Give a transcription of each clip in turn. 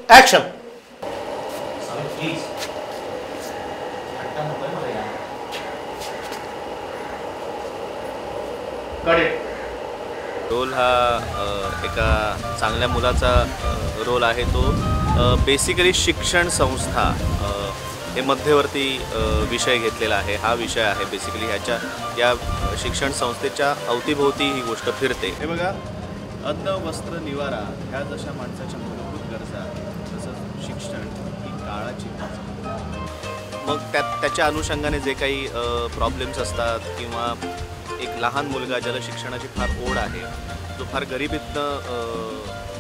Action. Role हा एका चांगल्या मुलाचा रोल आहे. तो बेसिकली शिक्षण संस्था हे मध्यवर्ती विषय घेतलेला आहे. हा विषय आहे बेसिकली ह्याच्या या शिक्षण संस्थेच्या अवतीभोवती ही गोष्ट फिरते. हे बघा, अन्न वस्त्र निवारा ह्या जशा माणसाच्या मूलभूत गरजा आहेत तसंच शिक्षण ही काळाची गरज आहे. मग त्याच्या अनुषंगाने जे काही प्रॉब्लेम्स असतात किंवा एक लहान मुलगा ज्याला शिक्षणाची फार ओढ आहे, जो फार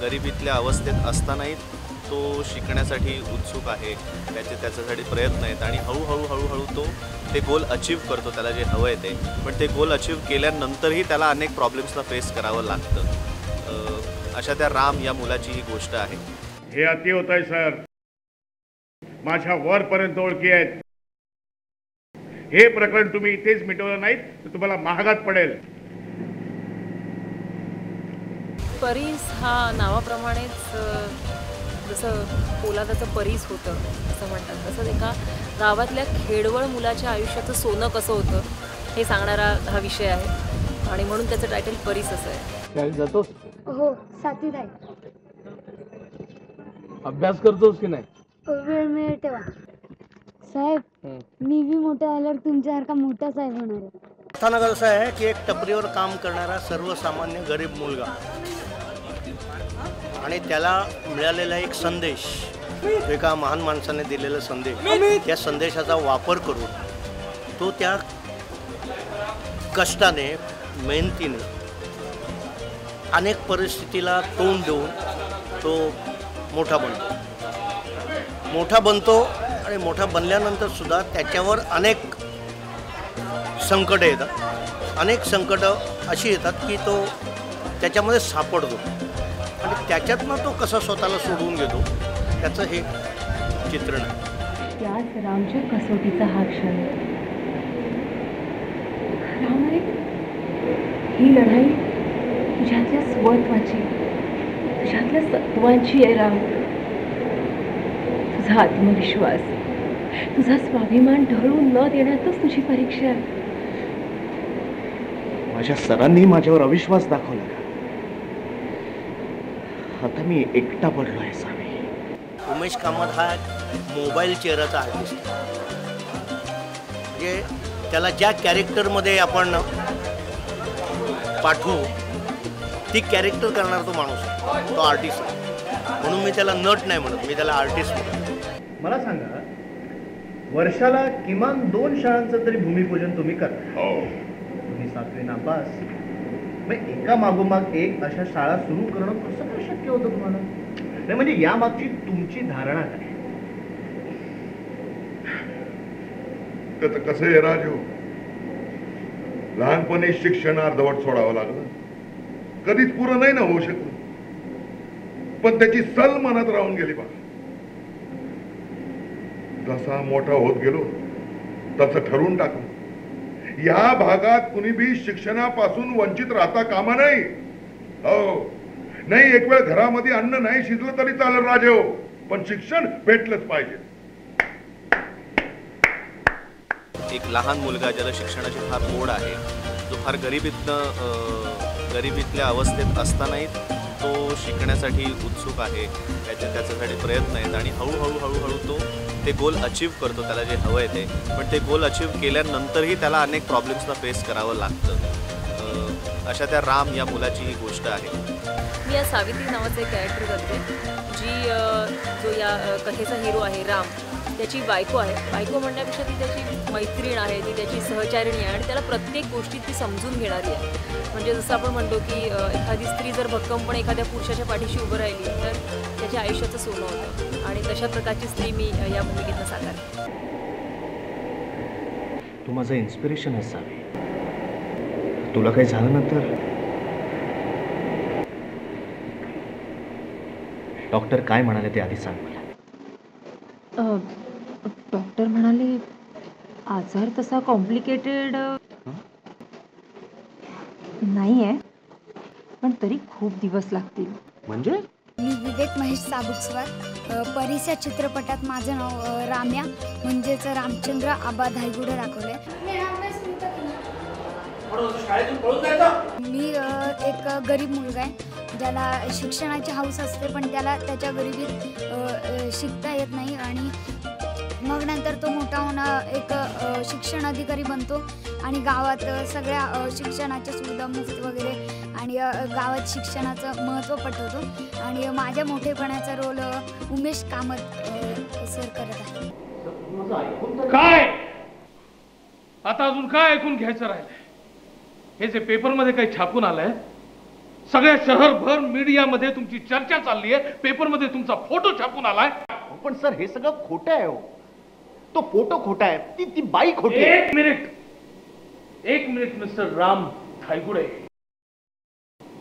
गरिबीतल्या अवस्थेत असतानाही तो शिकण्यासाठी उत्सुक आहे, त्याच्यासाठी प्रयत्न आहेत आणि हळूहळू तो ते गोल अचीव करतो, त्याला जे हवं आहे ते. पण ते गोल अचीव केल्यानंतरही त्याला अनेक प्रॉब्लेम्सला फेस करावं लागतं. अशा त्या राम या मुलाची ही गोष्ट आहे. हे अति होत आहे सर, माझ्या वरपर्यंत ओळखी आहेत. हे प्रकरण तुम्ही इथेच मिटवलं नाहीत तर तुम्हाला महागात पडेल. परीस हा नावाप्रमाणेच जसं पोलादाचं परीस होतं असं म्हणतात, तसंच एका गावातल्या खेडवळ मुलाच्या आयुष्याचं सोनं कसं होतं हे सांगणारा हा विषय आहे आणि म्हणून त्याचं टायटल परीस असं आहे. जातोस? हो, सातवीत आहे. अभ्यास करतोस की नाही? वेळ मिळेल तेव्हा. साहेब, मी बी मोठा झाल्यावर तुमच्यासारखा मोठा साहेब होणार आहे. कथानक असं आहे की एक टपरीवर काम करणारा सर्वसामान्य गरीब मुलगा आणि त्याला मिळालेला एक संदेश, एका महान माणसाने दिलेला संदेश, त्या संदेशाचा वापर करून तो त्या कष्टाने, मेहनतीने, अनेक परिस्थितीला तोंड देऊन तो मोठा बनतो आणि मोठा बनल्यानंतर सुद्धा त्याच्यावर अनेक संकटं येतात. अनेक संकटं अशी येतात की तो त्याच्यामध्ये सापडतो आणि त्याच्यातनं तो कसा स्वतःला सोडवून घेतो त्याचं हे चित्रण आहे. त्याच रामच्या कसोटीचा हा क्षण. राम रे, ही लढाई तुझ्यातल्या स्वत्वाची, तुझ्यातल्या सत्वांची आहे राम. तुझा आत्मविश्वास, तुझा स्वाभिमान ढळून न देण्यातच तुझी परीक्षा आहे. माझ्या सरांनी माझ्यावर अविश्वास दाखवला. आता मी एकटा पडलो आहे सामी. उमेश कामत हा मोबाईल चेहऱ्याचा आर्टिस्ट आहे. म्हणजे त्याला ज्या कॅरेक्टरमध्ये आपण पाठवू ती कॅरेक्टर करणारा तो माणूस आहे, तो आर्टिस्ट आहे. म्हणून मी त्याला नट नाही म्हणत, मी त्याला आर्टिस्ट म्हणतो. मला सांगा, वर्षाला किमान 2 शाळांचं तरी भूमिपूजन तुम्ही करता. तुम्ही 7वी नापास, मग एका मागोमाग एक अशा शाळा सुरू करणं कसं काय शक्य होतं तुम्हाला? नाही म्हणजे यामागची तुमची धारणा काय? कसं आहे राजू, लहानपणी शिक्षण अर्धवट सोडावं लागलं, कधीच पुरं नाही ना होऊ शकलं, पण त्याची सल मनात राहून गेली. बा जसा मोठा होत गेलो तसं ठरवून टाकलं, या भागात कुणी बी शिक्षणापासून वंचित राहता कामा नाही. हो नाही, एक वेळ घरामध्ये अन्न नाही शिजलं तरी चालेल राजे हो, पण शिक्षण भेटलंच पाहिजे. एक लहान मुलगा ज्याला शिक्षणाची फार ओढ आहे, जो फार गरिबीतल्या अवस्थेत असतानाही तो शिकण्यासाठी उत्सुक आहे, त्याच्यासाठी प्रयत्न आहेत आणि हळूहळू तो ते गोल अचीव करतो, त्याला जे हवं आहे ते. पण ते गोल अचीव केल्यानंतरही त्याला अनेक प्रॉब्लेम्सला फेस करावं लागतं. अशा त्या राम या मुलाची ही गोष्ट आहे. मी या सावित्री नावाचं एक कॅरेक्टर करते, जो या कथेचा हिरो आहे राम, त्याची बायको आहे. बायको म्हणण्यापेक्षा ती त्याची मैत्रीण आहे, ती त्याची सहचारिणी आहे आणि त्याला प्रत्येक गोष्टीत ती समजून घेणारी आहे. म्हणजे जसं आपण म्हणतो की एखादी स्त्री जर भक्कमपणे एखाद्या पुरुषाच्या पाठीशी उभं राहिली तर त्याच्या आयुष्याचं सोनं होतं आणि तशा प्रकारची स्त्री मी या भूमिकेतनं साकारते. तू माझं इन्स्पिरेशन आहेस सामी. तुला काही झालं ना तर डॉक्टर काय म्हणाले ते आधी सांग मला. डॉक्टर म्हणाले आजार तसा कॉम्प्लिकेटेड नाही आहे, पण तरी खूप दिवस लागतील. म्हणजे मी विवेक महेश साबुकस्वार. परीस या चित्रपटात माझं नाव राम्या म्हणजेच रामचंद्र आबा धायगुडे दाखवले. मी एक गरीब मुलगा आहे ज्याला शिक्षणाची हौस असते, पण त्याला त्याच्या गरिबीत शिकता येत नाही. आणि मग नंतर तो मोठा होऊन एक शिक्षण अधिकारी बनतो आणि गावात सगळ्या शिक्षणाच्या सुविधा मुफ्त वगैरे आणि गावात शिक्षणाचं महत्त्व पटवतो. आणि माझ्या मोठेपणाचा रोल उमेश कामत सर करत आहे. काय आता अजून काय ऐकून घ्यायचं राहिलंय? हे जे पेपरमध्ये काही छापून आलंय, सगळ्या शहरभर मीडियामध्ये तुमची चर्चा चालली आहे, पेपरमध्ये तुमचा फोटो छापून आलाय. पण सर हे सगळं खोटं आहे हो. तो फोटो खोटा आहे, ती बाई खोटी आहे. एक मिनिट मिस्टर राम धायगुडे,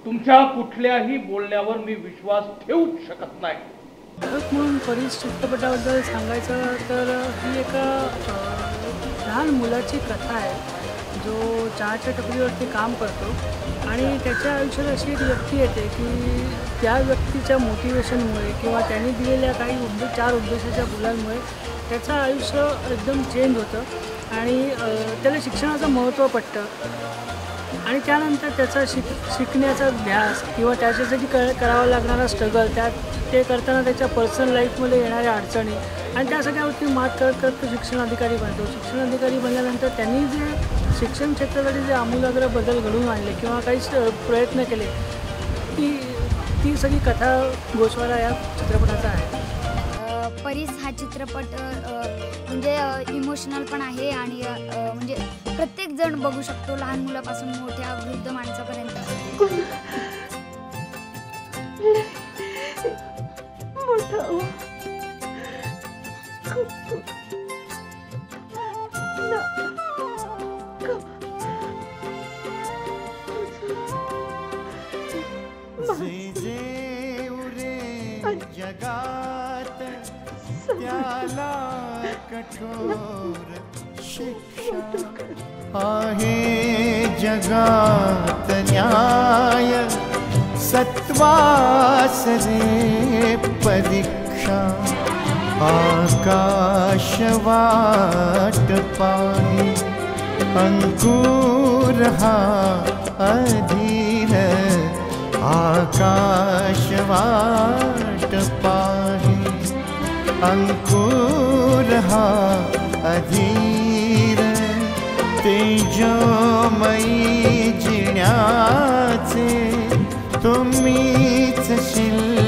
तुमच्या कुठल्याही बोलण्यावर मी विश्वास ठेवू शकत नाही. म्हणून परीस चित्रपटाबद्दल सांगायचं तर ही एका लहान मुलाची कथा आहे जो चहाच्या टपरीवरती काम करतो आणि त्याच्या आयुष्यात अशी एक व्यक्ती येते की त्या व्यक्तीच्या मोटिवेशनमुळे किंवा त्यांनी दिलेल्या काही 4 उद्देशाच्या मुलांमुळे त्याचं आयुष्य एकदम चेंज होतं आणि त्याला शिक्षणाचं महत्त्व पटतं. आणि त्यानंतर त्याचा शिकण्याचा ध्यास किंवा त्याच्यासाठी करावा लागणारा स्ट्रगल, ते करताना त्याच्या पर्सनल लाईफमध्ये येणाऱ्या अडचणी आणि त्या सगळ्यावरती मात करत करत तो शिक्षण अधिकारी बनतो. शिक्षण अधिकारी बनल्यानंतर त्यांनी जे शिक्षण क्षेत्रासाठी जे आमूलाग्र बदल घडवून आणले किंवा काही प्रयत्न केले, ती सगळी कथा गोस्वारा या चित्रपटाचा आहे. परीस हा चित्रपट म्हणजे इमोशनल पण आहे आणि म्हणजे प्रत्येक जण बघू शकतो, लहान मुलापासून मोठ्या वृद्ध माणसापर्यंत. जगात त्याला कठोर शिक्षा आहे, जगात न्याय सत्वास रे परीक्षा. आकाश वाट पाहे अंकुर हा अधीर, आकाश वाट पाहे अंकुर हा अधीर. तेजोमयी जिण्याचे तुम्हीच शिल्प